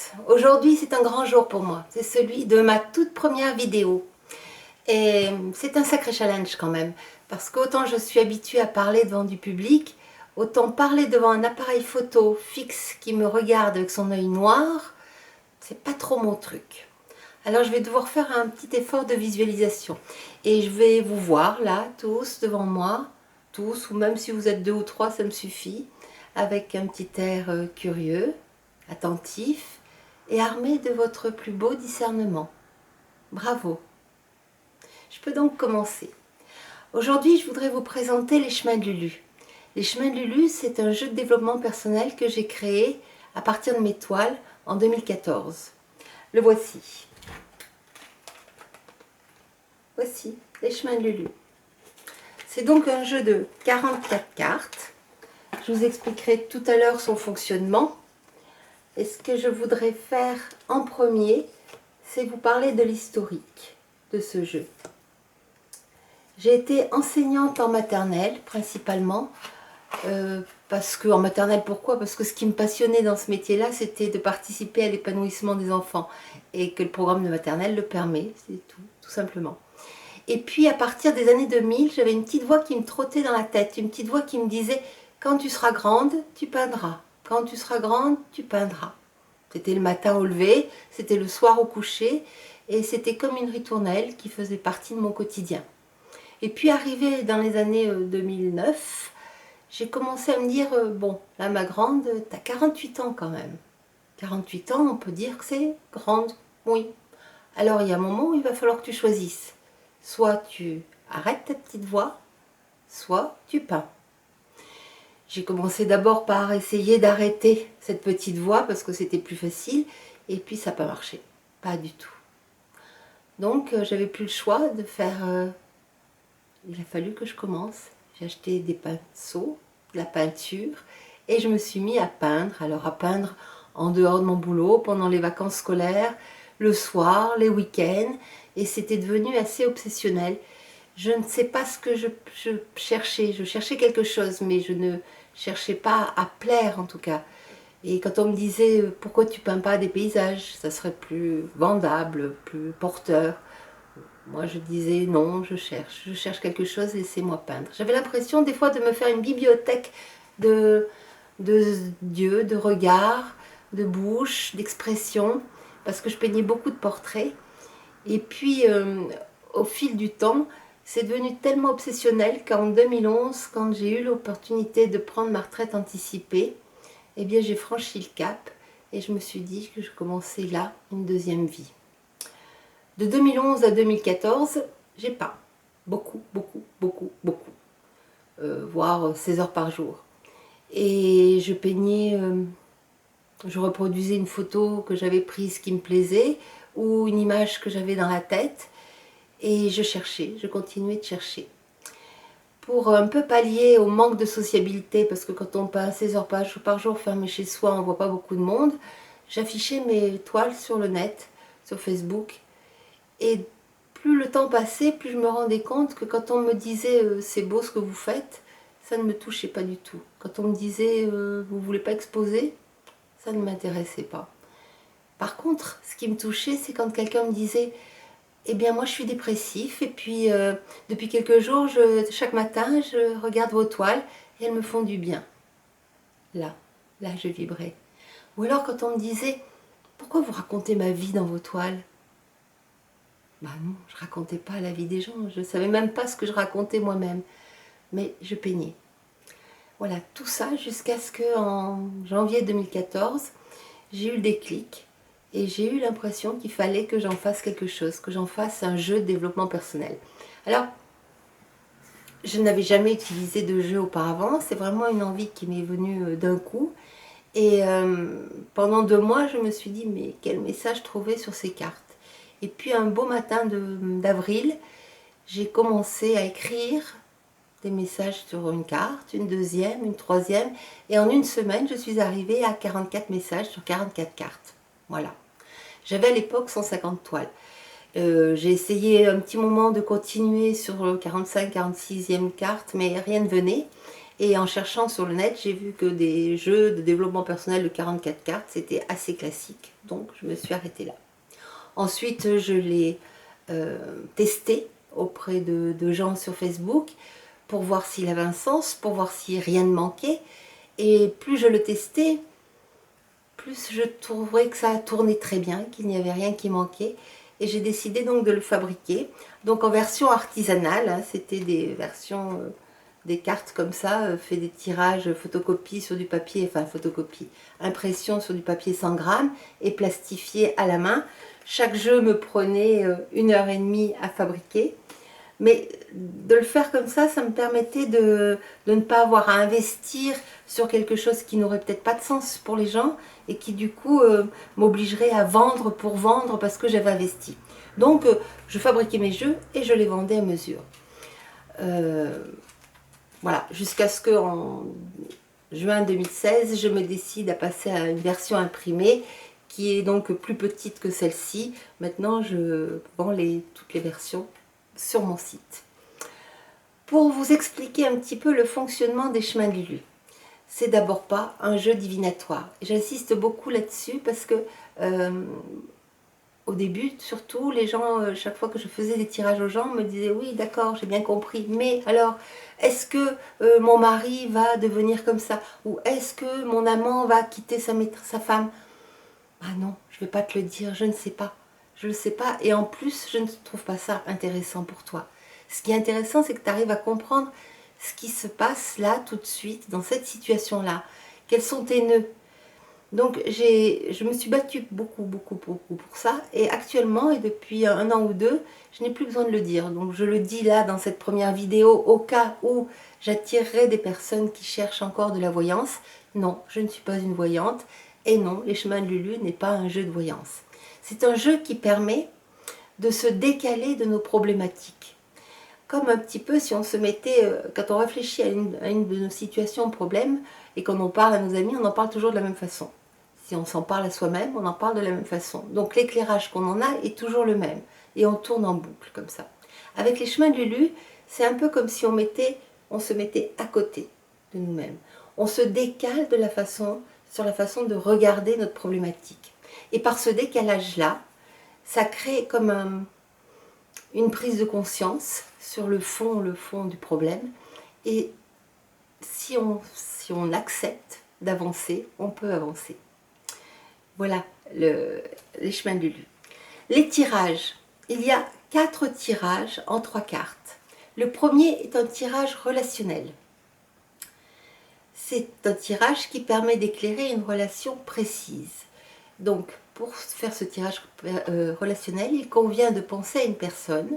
tous, aujourd'hui c'est un grand jour pour moi, c'est celui de ma toute première vidéo. Et c'est un sacré challenge quand même, parce qu'autant je suis habituée à parler devant du public, autant parler devant un appareil photo fixe qui me regarde avec son œil noir, c'est pas trop mon truc. Alors je vais devoir faire un petit effort de visualisation. Et je vais vous voir là, tous devant moi, tous, ou même si vous êtes 2 ou 3, ça me suffit, avec un petit air curieux, attentif et armé de votre plus beau discernement. Bravo! Je peux donc commencer. Aujourd'hui, je voudrais vous présenter les chemins de Lulu. Les chemins de Lulu, c'est un jeu de développement personnel que j'ai créé à partir de mes toiles en 2014. Le voici. Voici les chemins de Lulu. C'est donc un jeu de 44 cartes. Je vous expliquerai tout à l'heure son fonctionnement. Et ce que je voudrais faire en premier, c'est vous parler de l'historique de ce jeu. J'ai été enseignante en maternelle, principalement. En maternelle, pourquoi? Parce que ce qui me passionnait dans ce métier-là, c'était de participer à l'épanouissement des enfants. Et que le programme de maternelle le permet, c'est tout simplement. Et puis, à partir des années 2000, j'avais une petite voix qui me trottait dans la tête. Une petite voix qui me disait « Quand tu seras grande, tu peindras. Quand tu seras grande, tu peindras. » C'était le matin au lever, c'était le soir au coucher, et c'était comme une ritournelle qui faisait partie de mon quotidien. Et puis arrivé dans les années 2009, j'ai commencé à me dire, bon, là ma grande, t'as 48 ans quand même. 48 ans, on peut dire que c'est grande, oui. Alors il y a un moment où il va falloir que tu choisisses. Soit tu arrêtes ta petite voix, soit tu peins. J'ai commencé d'abord par essayer d'arrêter cette petite voix parce que c'était plus facile, et puis ça n'a pas marché, pas du tout. Donc j'avais plus le choix de faire... il a fallu que je commence. J'ai acheté des pinceaux, de la peinture, et je me suis mis à peindre. Alors à peindre en dehors de mon boulot, pendant les vacances scolaires, le soir, les week-ends, et c'était devenu assez obsessionnel. Je ne sais pas ce que je cherchais. Je cherchais quelque chose, mais je ne cherchais pas à plaire en tout cas. Et quand on me disait « Pourquoi tu peins pas des paysages? Ça serait plus vendable, plus porteur. » Moi je disais « Non, je cherche quelque chose, laissez-moi peindre. » J'avais l'impression des fois de me faire une bibliothèque de dieux, de regards, de bouches, d'expressions, parce que je peignais beaucoup de portraits. Et puis, au fil du temps, c'est devenu tellement obsessionnel qu'en 2011, quand j'ai eu l'opportunité de prendre ma retraite anticipée, eh bien j'ai franchi le cap et je me suis dit que je commençais là une deuxième vie. De 2011 à 2014, j'ai peint. Beaucoup, voire 16 heures par jour. Et je peignais, je reproduisais une photo que j'avais prise qui me plaisait, ou une image que j'avais dans la tête, et je continuais de chercher. Pour un peu pallier au manque de sociabilité, parce que quand on peint 16 heures par jour fermé chez soi, on ne voit pas beaucoup de monde, j'affichais mes toiles sur le net, sur Facebook, et plus le temps passait, plus je me rendais compte que quand on me disait c'est beau ce que vous faites, ça ne me touchait pas du tout. Quand on me disait vous ne voulez pas exposer, ça ne m'intéressait pas. Par contre, ce qui me touchait, c'est quand quelqu'un me disait eh bien moi je suis dépressif et puis depuis quelques jours, chaque matin, je regarde vos toiles et elles me font du bien. Là je vibrais. Ou alors quand on me disait pourquoi vous racontez ma vie dans vos toiles? Bah non, je racontais pas la vie des gens, je ne savais même pas ce que je racontais moi-même, mais je peignais. Voilà, tout ça jusqu'à ce qu'en janvier 2014, j'ai eu le déclic et j'ai eu l'impression qu'il fallait que j'en fasse quelque chose, que j'en fasse un jeu de développement personnel. Alors, je n'avais jamais utilisé de jeu auparavant, c'est vraiment une envie qui m'est venue d'un coup. Et pendant 2 mois, je me suis dit, mais quel message trouver sur ces cartes? Et puis un beau matin d'avril, j'ai commencé à écrire des messages sur une carte, une deuxième, une troisième, et en une semaine, je suis arrivée à 44 messages sur 44 cartes. Voilà. J'avais à l'époque 150 toiles. J'ai essayé un petit moment de continuer sur 45, 46e carte, mais rien ne venait. Et en cherchant sur le net, j'ai vu que des jeux de développement personnel de 44 cartes, c'était assez classique. Donc je me suis arrêtée là. Ensuite, je l'ai testé auprès de gens sur Facebook pour voir s'il avait un sens, pour voir si rien ne manquait. Et plus je le testais, plus je trouvais que ça tournait très bien, qu'il n'y avait rien qui manquait. Et j'ai décidé donc de le fabriquer. Donc en version artisanale, hein, c'était des versions, des cartes comme ça, fait des tirages, photocopie sur du papier, enfin photocopie, impression sur du papier 100 grammes et plastifié à la main. Chaque jeu me prenait 1 h 30 à fabriquer. Mais de le faire comme ça me permettait de ne pas avoir à investir sur quelque chose qui n'aurait peut-être pas de sens pour les gens et qui du coup m'obligerait à vendre pour vendre parce que j'avais investi. Donc je fabriquais mes jeux et je les vendais à mesure. Voilà, jusqu'à ce qu'en juin 2016, je me décide à passer à une version imprimée qui est donc plus petite que celle-ci. Maintenant, je vends toutes les versions sur mon site. Pour vous expliquer un petit peu le fonctionnement des chemins de Lulu, c'est d'abord pas un jeu divinatoire. J'insiste beaucoup là-dessus parce que au début, surtout, les gens, chaque fois que je faisais des tirages aux gens, me disaient oui, d'accord, j'ai bien compris, mais alors, est-ce que mon mari va devenir comme ça? Ou est-ce que mon amant va quitter sa femme? Ah non, je ne vais pas te le dire, je ne sais pas. Je ne le sais pas, et en plus, je ne trouve pas ça intéressant pour toi. Ce qui est intéressant, c'est que tu arrives à comprendre ce qui se passe là, tout de suite, dans cette situation-là. Quels sont tes nœuds? Donc, je me suis battue beaucoup pour ça, et actuellement, et depuis 1 an ou 2, je n'ai plus besoin de le dire. Donc, je le dis là, dans cette première vidéo, au cas où j'attirerais des personnes qui cherchent encore de la voyance. Non, je ne suis pas une voyante. Et non, les chemins de Lulu n'est pas un jeu de voyance. C'est un jeu qui permet de se décaler de nos problématiques. Comme un petit peu si on se mettait, quand on réfléchit à une de nos situations, problèmes, et qu'on en parle à nos amis, on en parle toujours de la même façon. Si on s'en parle à soi-même, on en parle de la même façon. Donc l'éclairage qu'on en a est toujours le même. Et on tourne en boucle comme ça. Avec les chemins de Lulu, c'est un peu comme si on se mettait à côté de nous-mêmes. On se décale sur la façon de regarder notre problématique. Et par ce décalage-là, ça crée comme une prise de conscience sur le fond du problème. Et si on accepte d'avancer, on peut avancer. Voilà les chemins de Lulu. Les tirages. Il y a 4 tirages en 3 cartes. Le premier est un tirage relationnel. C'est un tirage qui permet d'éclairer une relation précise. Donc, pour faire ce tirage relationnel, il convient de penser à une personne.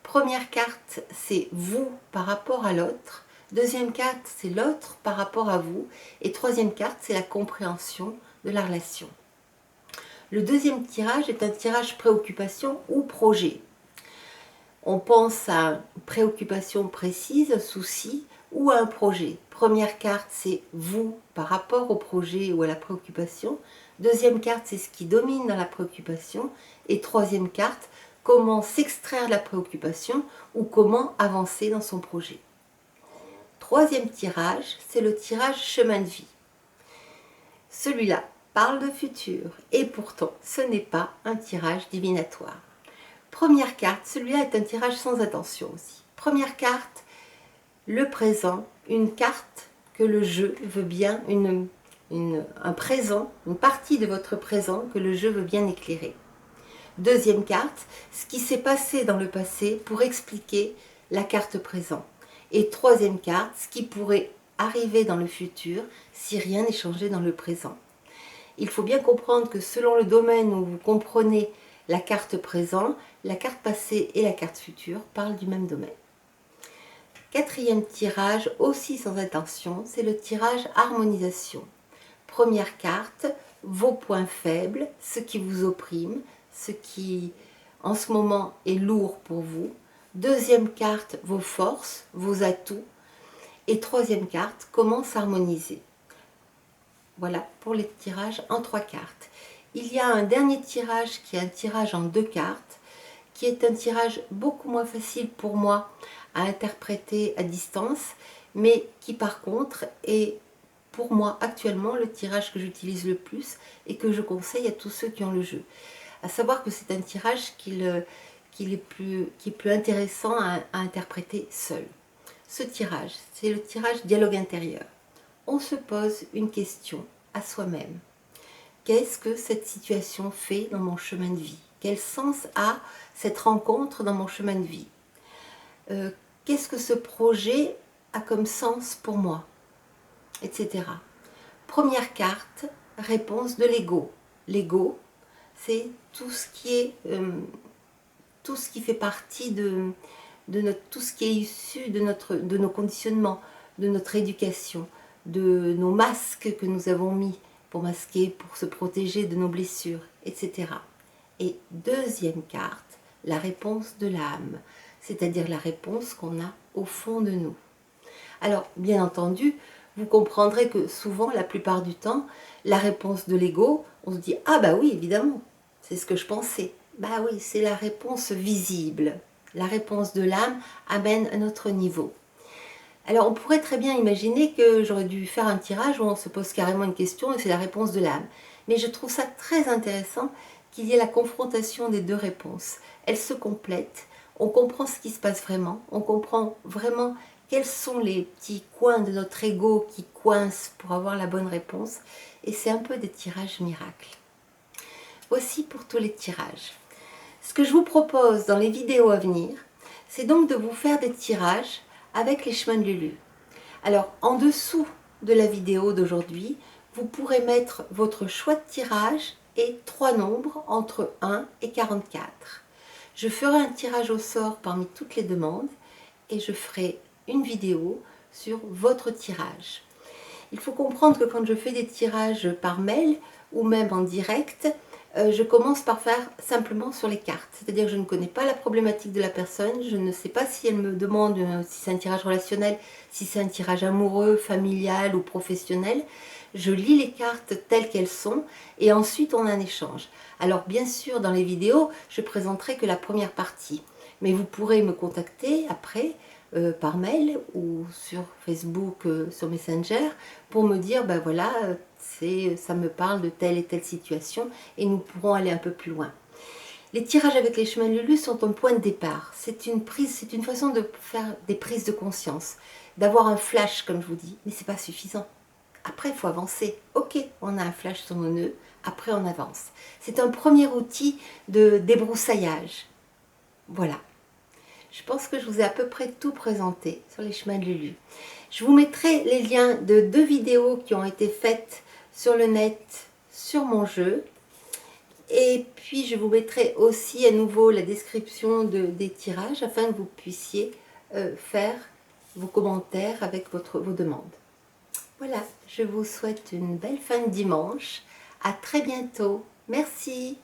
Première carte, c'est vous par rapport à l'autre. Deuxième carte, c'est l'autre par rapport à vous. Et troisième carte, c'est la compréhension de la relation. Le deuxième tirage est un tirage préoccupation ou projet. On pense à une préoccupation précise, un souci ou à un projet. Première carte, c'est vous par rapport au projet ou à la préoccupation. Deuxième carte, c'est ce qui domine dans la préoccupation. Et troisième carte, comment s'extraire de la préoccupation ou comment avancer dans son projet. Troisième tirage, c'est le tirage chemin de vie. Celui-là parle de futur et pourtant ce n'est pas un tirage divinatoire. Première carte, celui-là est un tirage sans attention aussi. Première carte, le présent, une carte que le jeu veut bien, un présent, une partie de votre présent que le jeu veut bien éclairer. Deuxième carte, ce qui s'est passé dans le passé pour expliquer la carte présent. Et troisième carte, ce qui pourrait arriver dans le futur si rien n'est changé dans le présent. Il faut bien comprendre que selon le domaine où vous comprenez la carte présent, la carte passée et la carte future parlent du même domaine. Quatrième tirage, aussi sans intention, c'est le tirage harmonisation. Première carte, vos points faibles, ce qui vous opprime, ce qui en ce moment est lourd pour vous. Deuxième carte, vos forces, vos atouts. Et troisième carte, comment s'harmoniser. Voilà pour les tirages en 3 cartes. Il y a un dernier tirage qui est un tirage en 2 cartes, qui est un tirage beaucoup moins facile pour moi à interpréter à distance, mais qui par contre est pour moi actuellement le tirage que j'utilise le plus et que je conseille à tous ceux qui ont le jeu. À savoir que c'est un tirage qui est plus intéressant à interpréter seul. Ce tirage, c'est le tirage dialogue intérieur. On se pose une question à soi-même. Qu'est-ce que cette situation fait dans mon chemin de vie? Quel sens a cette rencontre dans mon chemin de vie? Qu'est-ce que ce projet a comme sens pour moi? Etc. Première carte, réponse de l'ego. L'ego, c'est tout ce qui fait partie tout ce qui est issu de nos conditionnements, de notre éducation, de nos masques que nous avons mis pour masquer, pour se protéger de nos blessures, etc. Et deuxième carte, la réponse de l'âme, c'est-à-dire la réponse qu'on a au fond de nous. Alors, bien entendu, vous comprendrez que souvent, la plupart du temps, la réponse de l'ego, on se dit « Ah bah oui, évidemment, c'est ce que je pensais ». Bah oui, c'est la réponse visible. La réponse de l'âme amène à notre niveau. Alors, on pourrait très bien imaginer que j'aurais dû faire un tirage où on se pose carrément une question et c'est la réponse de l'âme. Mais je trouve ça très intéressant qu'il y ait la confrontation des deux réponses. Elles se complètent, on comprend ce qui se passe vraiment, on comprend vraiment quels sont les petits coins de notre ego qui coincent pour avoir la bonne réponse. Et c'est un peu des tirages miracles. Voici pour tous les tirages. Ce que je vous propose dans les vidéos à venir, c'est donc de vous faire des tirages avec les chemins de Lulu. Alors, en dessous de la vidéo d'aujourd'hui, vous pourrez mettre votre choix de tirage et 3 nombres entre 1 et 44. Je ferai un tirage au sort parmi toutes les demandes et je ferai une vidéo sur votre tirage. Il faut comprendre que quand je fais des tirages par mail ou même en direct, je commence par faire simplement sur les cartes. C'est-à-dire que je ne connais pas la problématique de la personne, je ne sais pas si elle me demande si c'est un tirage relationnel, si c'est un tirage amoureux, familial ou professionnel. Je lis les cartes telles qu'elles sont et ensuite on a un échange. Alors bien sûr, dans les vidéos, je présenterai que la première partie. Mais vous pourrez me contacter après par mail ou sur Facebook, sur Messenger, pour me dire, ben voilà, ça me parle de telle et telle situation et nous pourrons aller un peu plus loin. Les tirages avec les chemins de Lulu sont un point de départ. C'est une façon de faire des prises de conscience, d'avoir un flash, comme je vous dis, mais c'est pas suffisant. Après, il faut avancer. Ok, on a un flash sur nos nœuds, après on avance. C'est un premier outil de débroussaillage. Voilà. Je pense que je vous ai à peu près tout présenté sur les chemins de Lulu. Je vous mettrai les liens de 2 vidéos qui ont été faites sur le net, sur mon jeu. Et puis je vous mettrai aussi à nouveau la description des tirages afin que vous puissiez faire vos commentaires avec vos demandes. Voilà, je vous souhaite une belle fin de dimanche. À très bientôt. Merci.